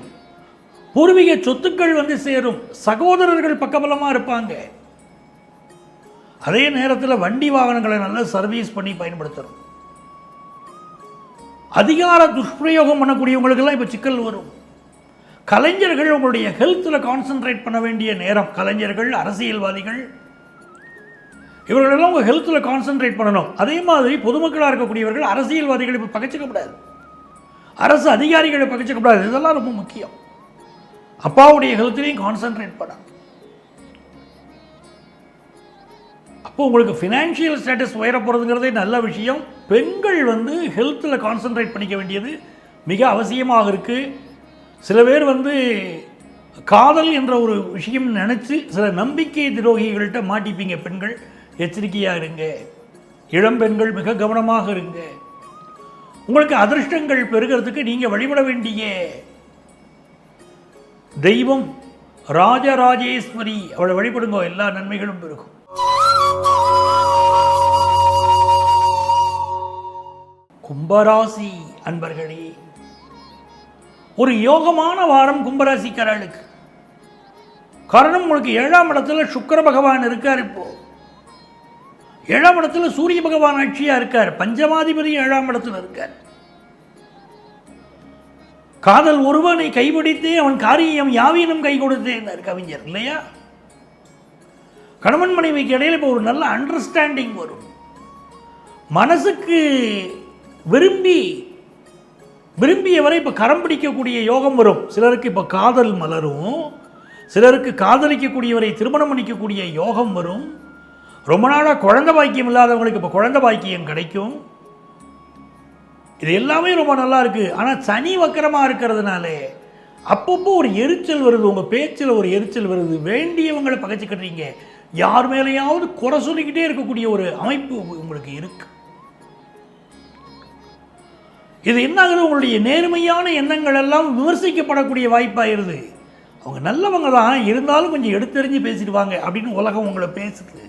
S1: பூர்வீக சொத்துக்கள் வந்து சேரும், சகோதரர்கள் பக்கபலமாக இருப்பாங்க. அதே நேரத்தில் வண்டி வாகனங்களை நல்லா சர்வீஸ் பண்ணி பயன்படுத்தணும். அதிகார துஷ்பிரயோகம் பண்ணக்கூடியவங்களுக்கெல்லாம் இப்போ சிக்கல் வரும். கலைஞர்கள் உங்களுடைய ஹெல்த்தில் கான்சென்ட்ரேட் பண்ண வேண்டிய நேரம். கலைஞர்கள், அரசியல்வாதிகள், இவர்களெல்லாம் உங்கள் ஹெல்த்தில் கான்சென்ட்ரேட் பண்ணணும். அதே மாதிரி பொதுமக்களாக இருக்கக்கூடியவர்கள் அரசியல்வாதிகளை இப்போ பகைச்சிக்கப்படாது, அரசு அதிகாரிகளை பகைச்சிக்கப்படாது. இதெல்லாம் ரொம்ப முக்கியம். அப்பாவுடைய ஹெல்த்லையும் கான்சென்ட்ரேட் பண்ணணும். அப்போ உங்களுக்கு ஃபினான்ஷியல் ஸ்டேட்டஸ் உயர போகிறதுங்கிறதே நல்ல விஷயம். பெண்கள் வந்து ஹெல்த்தில் கான்சென்ட்ரேட் பண்ணிக்க வேண்டியது மிக அவசியமாக இருக்குது. சில பேர் வந்து காதல் என்ற ஒரு விஷயம் நினச்சி சில நம்பிக்கை துரோகிகள்கிட்ட மாட்டிப்பீங்க. பெண்கள் எச்சரிக்கையாக இருங்க. இளம்பெண்கள் மிக கவனமாக இருங்க. உங்களுக்கு அதிர்ஷ்டங்கள் பெருகிறதுக்கு நீங்கள் வழிபட வேண்டிய தெய்வம் ராஜராஜேஸ்வரி. அவளை வழிபடுங்க, எல்லா நன்மைகளும் பெருகும். கும்பராசி அன்பர்களே, ஒரு யோகமான வாரம் கும்பராசிக்காரர்களுக்கு. காரணம், உங்களுக்கு 7ஆம் இடத்துல சுக்கிர பகவான் இருக்கார். இப்போ 7ஆம் இடத்துல சூரிய பகவான் ஆட்சியா இருக்கார். பஞ்சமாதிபதி 7ஆம் இடத்துல இருக்கார். காதல் ஒருவனை கைபிடித்தே அவன் காரியம் யாவீனம் கை கொடுத்தேன் கவிஞர் இல்லையா? கணவன் மனைவிக்கு இடையில இப்போ ஒரு நல்ல அண்டர்ஸ்டாண்டிங் வரும். மனசுக்கு விரும்பியவரை இப்போ கரம் பிடிக்கக்கூடிய யோகம் வரும். சிலருக்கு இப்போ காதல் மலரும், சிலருக்கு காதலிக்கக்கூடியவரை திருமணம் பண்ணிக்கக்கூடிய யோகம் வரும். ரொம்ப நாளாக குழந்தை பாக்கியம் இல்லாதவங்களுக்கு இப்போ குழந்தை பாக்கியம் கிடைக்கும். இது எல்லாமே ரொம்ப நல்லா இருக்குது. ஆனால் சனி வக்கரமாக இருக்கிறதுனால அப்பப்போ ஒரு எரிச்சல் வருது, உங்கள் பேச்சில் ஒரு எரிச்சல் வருது. வேண்டியவங்களை பகைச்சிக்கிட்டீங்க, யார் மேலேயாவது குறை சொல்லிக்கிட்டே இருக்கக்கூடிய ஒரு அமைப்பு உங்களுக்கு இருக்கு. இது என்ன ஆகுது, உங்களுடைய நேர்மையான எண்ணங்கள் எல்லாம் விமர்சிக்கப்படக்கூடிய வாய்ப்பாயிருது. அவங்க நல்லவங்க தான், இருந்தாலும் கொஞ்சம் எடுத்தெறிஞ்சு பேசிடுவாங்க அப்படின்னு உலகம் உங்களை பேசுது.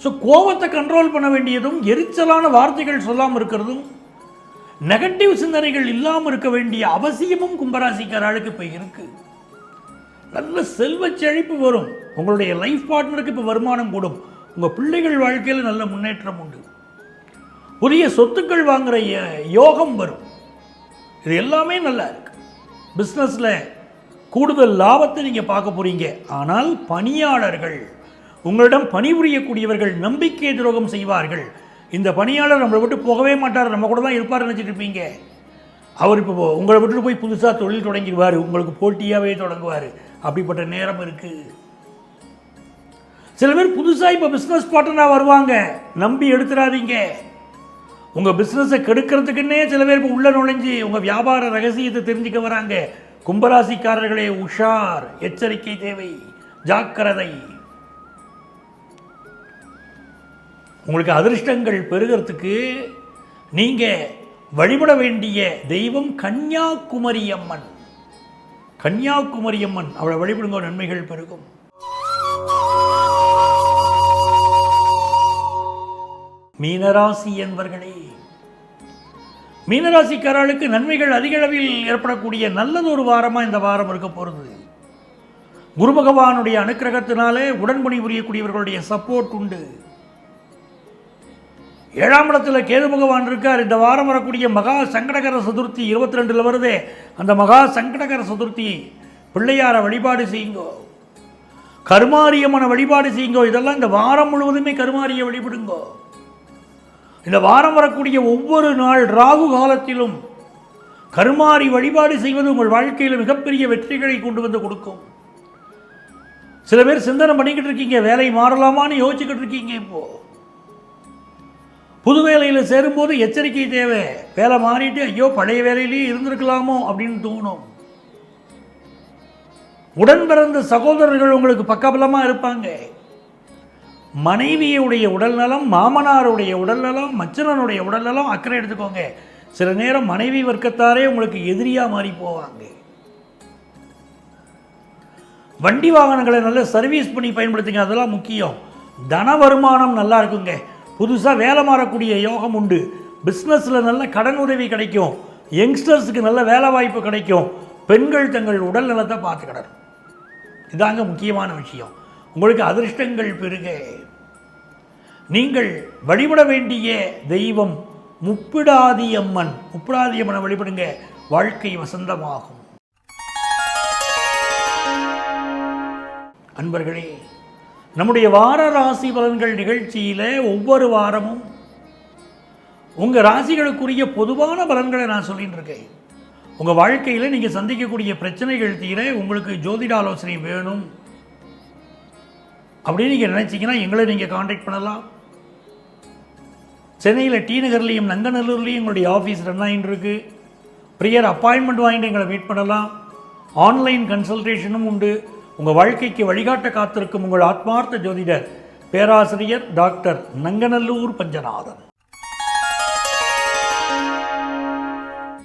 S1: ஸோ கோபத்தை கண்ட்ரோல் பண்ண வேண்டியதும், எரிச்சலான வார்த்தைகள் சொல்லாமல் இருக்கிறதும், நெகட்டிவ் சிந்தனைகள் இல்லாமல் இருக்க வேண்டிய அவசியமும் கும்பராசிக்காரர்களுக்கு இப்போ இருக்குது. நல்ல செல்வ செழிப்பு வரும். உங்களுடைய லைஃப் பார்ட்னருக்கு இப்போ வருமானம் கூடும். உங்கள் பிள்ளைகள் வாழ்க்கையில் நல்ல முன்னேற்றம் உண்டு. புதிய சொத்துக்கள் வாங்குகிற யோகம் வரும். இது எல்லாமே நல்லா இருக்கு. பிஸ்னஸில் கூடுதல் லாபத்தை நீங்கள் பார்க்க போகிறீங்க. ஆனால் பணியாளர்கள், உங்களிடம் பணிபுரியக்கூடியவர்கள் நம்பிக்கை துரோகம் செய்வார்கள். இந்த பணியாளர் நம்மளை விட்டு போகவே மாட்டார், நம்ம கூட தான் இருப்பார் நினச்சிட்டு இருப்பீங்க. அவர் இப்போ உங்களை விட்டுட்டு போய் புதுசாக தொழில் தொடங்கிடுவார், உங்களுக்கு போட்டியாகவே தொடங்குவார். அப்படிப்பட்ட நேரம் இருக்குது. சில பேர் புதுசாக இப்போ பிஸ்னஸ் பார்ட்னராக வருவாங்க, நம்பி எடுத்துடாதீங்க. உங்கள் பிஸ்னஸை கெடுக்கிறதுக்குன்னே சில பேர் இப்போ உள்ளே நுழைஞ்சி உங்கள் வியாபார ரகசியத்தை தெரிஞ்சுக்க வராங்க. கும்பராசிக்காரர்களே உஷார், எச்சரிக்கை தேவை, ஜாக்கிரதை. உங்களுக்கு அதிர்ஷ்டங்கள் பெருகிறதுக்கு நீங்கள் வழிபட வேண்டிய தெய்வம் கன்னியாகுமரி அம்மன். கன்னியாகுமரி அம்மன், அவளை வழிபடுங்க, நன்மைகள் பெருகும். மீனராசி என்பர்களே, மீனராசிக்காரர்களுக்கு நன்மைகள் அதிக அளவில் ஏற்படக்கூடிய நல்லதொரு வாரமாக இந்த வாரம் இருக்க போகிறது. குரு பகவானுடைய அனுக்கிரகத்தினாலே உடன்பணி புரியக்கூடியவர்களுடைய சப்போர்ட் உண்டு. 7ஆம் இடத்துல கேது பகவான் இருக்கார். இந்த வாரம் வரக்கூடிய மகா சங்கடகர சதுர்த்தி 22 வருதே, அந்த மகா சங்கடகர சதுர்த்தி பிள்ளையாரை வழிபாடு செய்யுங்கோ, கருமாரியம்மனை வழிபாடு செய்யுங்கோ. இதெல்லாம் இந்த வாரம் முழுவதுமே கருமாரியை வழிபடுங்கோ. இந்த வாரம் வரக்கூடிய ஒவ்வொரு நாள் ராகு காலத்திலும் கருமாரி வழிபாடு செய்வது உங்கள் வாழ்க்கையில் மிகப்பெரிய வெற்றிகளை கொண்டு வந்து கொடுக்கும். சில பேர் சிந்தனை பண்ணிக்கிட்டு இருக்கீங்க, வேலை மாறலாமான்னு யோசிச்சுக்கிட்டு இருக்கீங்க. இப்போ புது வேலையில் சேரும்போது எச்சரிக்கை தேவை. வேலை மாறிட்டு ஐயோ பழைய வேலையிலேயே இருந்திருக்கலாமோ அப்படின்னு தோணும். உடன் பிறந்த சகோதரர்கள் உங்களுக்கு பக்கபலமாக இருப்பாங்க. மனைவியுடைய உடல்நலம், மாமனாருடைய உடல்நலம், மச்சனனுடைய உடல்நலம் அக்கறை எடுத்துக்கோங்க. சில நேரம் மனைவி வர்க்கத்தாரே உங்களுக்கு எதிரியாக மாறி போவாங்க. வண்டி வாகனங்களை நல்லா சர்வீஸ் பண்ணி பயன்படுத்துங்க, அதெல்லாம் முக்கியம். தன வருமானம் நல்லா இருக்குங்க. புதுசாக வேலை மாறக்கூடிய யோகம் உண்டு. பிஸ்னஸில் நல்ல கடன் உதவி கிடைக்கும். யங்ஸ்டர்ஸுக்கு நல்ல வேலை வாய்ப்பு கிடைக்கும். பெண்கள் தங்கள் உடல் நலத்தை பார்த்துக்கிடணும். இதாங்க முக்கியமான விஷயம். உங்களுக்கு அதிர்ஷ்டங்கள் பெருக. நீங்கள் வழிபட வேண்டிய தெய்வம் முப்பிடாதியம்மன். முப்பிடாதியம்மனை வழிபடுங்க, வாழ்க்கை வசந்தமாகும். அன்பர்களே, நம்முடைய வார ராசி பலன்கள் நிகழ்ச்சியில் ஒவ்வொரு வாரமும் உங்கள் ராசிகளுக்குரிய பொதுவான பலன்களை நான் சொல்லிட்டு இருக்கேன். உங்கள் வாழ்க்கையில் நீங்கள் சந்திக்கக்கூடிய பிரச்சனைகள் தீர உங்களுக்கு ஜோதிட ஆலோசனை வேணும் அப்படின்னு நீங்கள் நினச்சிங்கன்னா எங்களை நீங்கள் காண்டாக்ட் பண்ணலாம். சென்னையில் டி நகர்லேயும் நங்கநல்லூர்லேயும் எங்களுடைய ஆஃபீஸ் ரன் ஆகிட்டு இருக்கு. ப்ரியர் அப்பாயின்மெண்ட் வாங்கிட்டு எங்களை மீட் பண்ணலாம். ஆன்லைன் கன்சல்டேஷனும் உண்டு. உங்கள் வாழ்க்கைக்கு வழிகாட்ட காத்திருக்கும் உங்கள் ஆத்மார்த்த ஜோதிடர் பேராசிரியர் டாக்டர் நங்கநல்லூர் பஞ்சநாதன்.